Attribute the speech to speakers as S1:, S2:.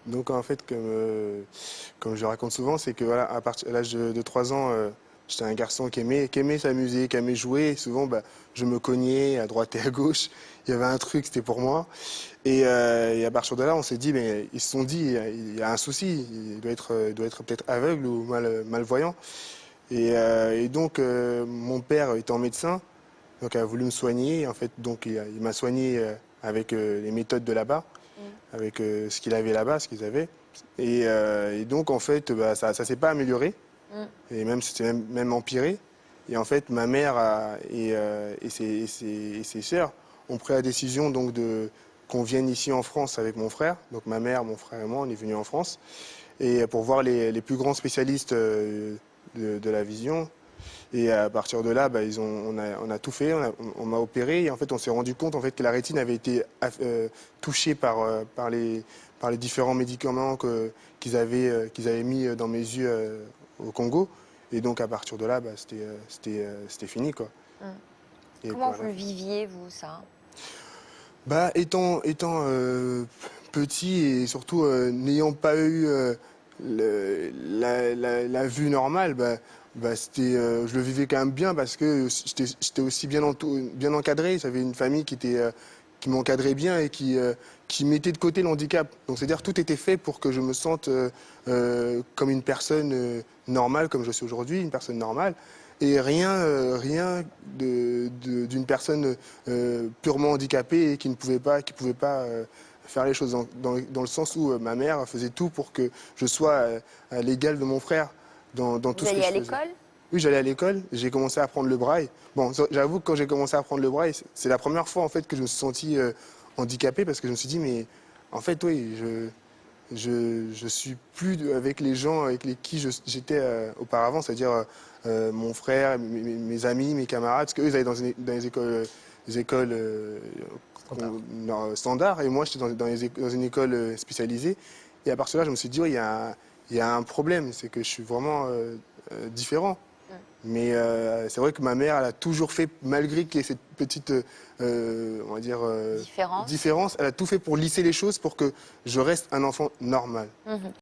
S1: Donc en fait, comme je raconte souvent, c'est que voilà, à l'âge de 3 ans, j'étais un garçon qui aimait s'amuser, qui aimait jouer. Et souvent, bah, je me cognais à droite et à gauche. Il y avait un truc, c'était pour moi. Et à partir de là, on s'est dit, mais ils se sont dit, il y a un souci. Il doit être peut-être aveugle ou malvoyant. Et donc, mon père étant médecin, donc a voulu me soigner. En fait, donc il m'a soigné avec les méthodes de là-bas, avec ce qu'il avait là-bas, ce qu'ils avaient. Et donc, en fait, bah, ça s'est pas amélioré. Et même, c'était même empiré. Et en fait, ma mère et ses sœurs ont pris la décision donc qu'on vienne ici en France avec mon frère. Donc ma mère, mon frère et moi, on est venus en France. Et pour voir les plus grands spécialistes de la vision. Et à partir de là, bah, on a tout fait, on m'a opéré. Et en fait, on s'est rendu compte en fait, que la rétine avait été touchée par les différents médicaments qu'ils avaient mis dans mes yeux au Congo. Et donc, à partir de là, bah, c'était fini, quoi. Et
S2: Comment
S1: voilà.
S2: vous le viviez, vous, ça?
S1: Bah, étant petit et surtout n'ayant pas eu la vue normale, je le vivais quand même bien parce que j'étais aussi bien encadré. J'avais une famille qui m'encadrait bien et qui mettait de côté le handicap. Donc c'est-à-dire tout était fait pour que je me sente comme une personne normale, comme je suis aujourd'hui, une personne normale. Et rien d'une personne purement handicapée et qui pouvait pas faire les choses dans le sens où ma mère faisait tout pour que je sois à l'égal de mon frère dans tout
S2: Vous
S1: ce que
S2: alliez
S1: je
S2: à
S1: faisais.
S2: l'école?
S1: Oui, j'allais à l'école, j'ai commencé à apprendre le braille. Bon, j'avoue que quand j'ai commencé à apprendre le braille, c'est la première fois en fait que je me suis senti handicapé parce que je me suis dit mais en fait oui, je suis plus avec les gens avec qui j'étais auparavant, c'est-à-dire mon frère, mes amis, mes camarades, parce qu'eux ils allaient dans les écoles standards et moi j'étais dans une école spécialisée. Et à partir de là, je me suis dit, ouais, il y a un problème, c'est que je suis vraiment différent. Mais c'est vrai que ma mère, elle a toujours fait, malgré qu'il y ait cette petite, on va dire,
S2: Différence?
S1: différence, elle a tout fait pour lisser les choses pour que je reste un enfant normal.